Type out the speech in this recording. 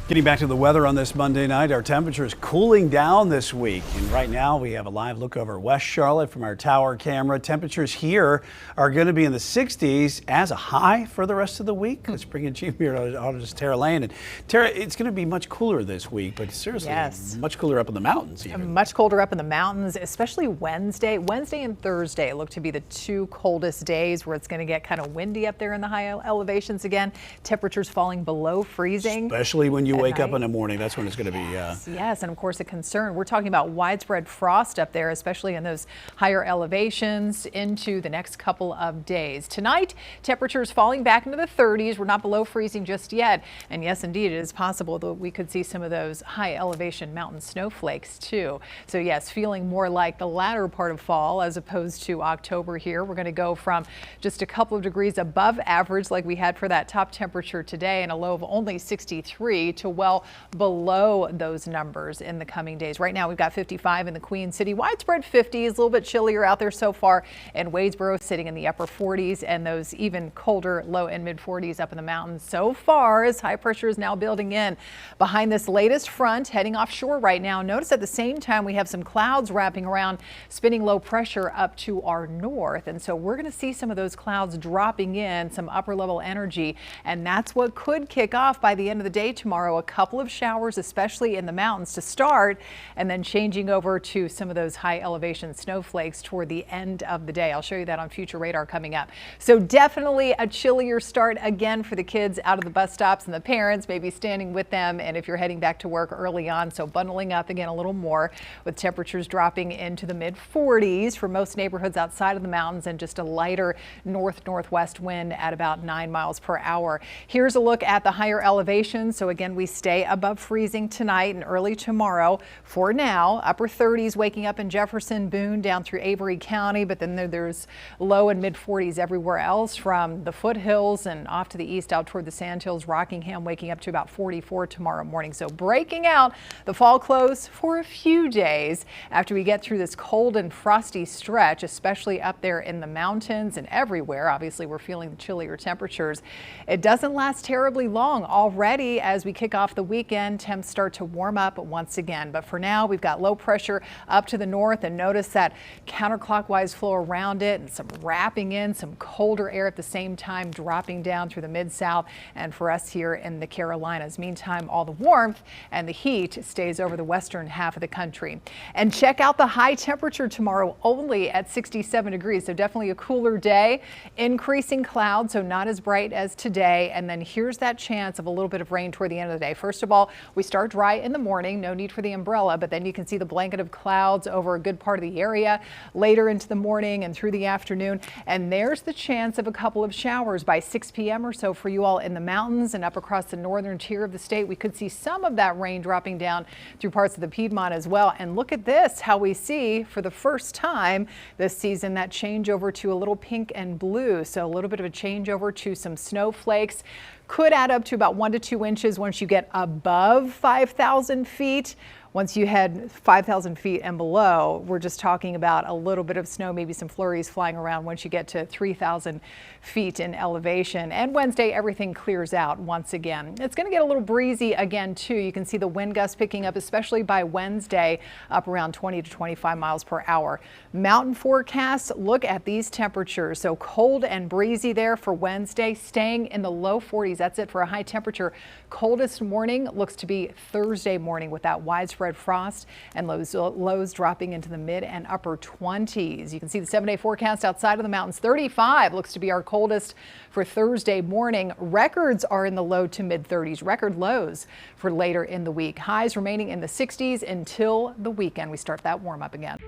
Getting back to the weather on this Monday night, our temperature is cooling down this week. And right now we have a live look over West Charlotte from our tower camera. Temperatures here are going to be in the 60s as a high for the rest of the week. Let's bring in Chief Meteorologist Tara Lane. And Tara, it's going to be much cooler this week, but seriously, much cooler up in the mountains even. Much colder up in the mountains, especially Wednesday. Wednesday and Thursday look to be the two coldest days where it's going to get kind of windy up there in the high elevations again. Temperatures falling below freezing. Especially when you wake up in the morning, that's when it's going to be. Yes, and of course a concern. We're talking about widespread frost up there, especially in those higher elevations into the next couple of days. Tonight, temperatures falling back into the 30s. We're not below freezing just yet. And yes, indeed, it is possible that we could see some of those high elevation mountain snowflakes too. So yes, feeling more like the latter part of fall as opposed to October here. We're going to go from just a couple of degrees above average like we had for that top temperature today and a low of only 63 to well below those numbers in the coming days. Right now we've got 55 in the Queen City, widespread 50s, a little bit chillier out there so far, and Wadesboro sitting in the upper 40s and those even colder low and mid 40s up in the mountains so far as high pressure is now building in behind this latest front heading offshore right now. Notice at the same time we have some clouds wrapping around, spinning low pressure up to our north, and so we're going to see some of those clouds dropping in, some upper level energy, and that's what could kick off by the end of the day tomorrow. A couple of showers, especially in the mountains to start, and then changing over to some of those high elevation snowflakes toward the end of the day. I'll show you that on future radar coming up. So definitely a chillier start again for the kids out of the bus stops and the parents maybe standing with them, and if you're heading back to work early on, so bundling up again a little more with temperatures dropping into the mid 40s for most neighborhoods outside of the mountains and just a lighter northwest wind at about 9 miles per hour. Here's a look at the higher elevations. So again, we stay above freezing tonight and early tomorrow. For now, upper 30s waking up in Jefferson, Boone, down through Avery County, but then there's low and mid 40s everywhere else from the foothills and off to the east out toward the Sandhills. Rockingham waking up to about 44 tomorrow morning. So breaking out the fall close for a few days after we get through this cold and frosty stretch, especially up there in the mountains and everywhere. Obviously, we're feeling the chillier temperatures. It doesn't last terribly long. Already as we kick off the weekend, temps start to warm up once again. But for now, we've got low pressure up to the north, and notice that counterclockwise flow around it and some wrapping in some colder air at the same time dropping down through the mid-south and for us here in the Carolinas. Meantime, all the warmth and the heat stays over the western half of the country. And check out the high temperature tomorrow, only at 67 degrees. So definitely a cooler day, increasing clouds, so not as bright as today. And then here's that chance of a little bit of rain toward the end of the day. First of all, we start dry in the morning, no need for the umbrella, but then you can see the blanket of clouds over a good part of the area later into the morning and through the afternoon. And there's the chance of a couple of showers by 6 p.m. or so for you all in the mountains and up across the northern tier of the state. We could see some of that rain dropping down through parts of the Piedmont as well. And look at this, how we see for the first time this season that change over to a little pink and blue. So a little bit of a change over to some snowflakes. Could add up to about 1 to 2 inches once you get above 5,000 feet. Once you head 5,000 feet and below, we're just talking about a little bit of snow, maybe some flurries flying around once you get to 3,000 feet in elevation. And Wednesday, everything clears out once again. It's going to get a little breezy again, too. You can see the wind gusts picking up, especially by Wednesday, up around 20 to 25 miles per hour. Mountain forecasts, look at these temperatures. So cold and breezy there for Wednesday, staying in the low 40s. That's it for a high temperature. Coldest morning looks to be Thursday morning with that widespread frost and lows dropping into the mid and upper 20s. You can see the 7-day forecast outside of the mountains. 35 looks to be our coldest for Thursday morning. Records are in the low to mid 30s. Record lows for later in the week. Highs remaining in the 60s until the weekend. We start that warm up again.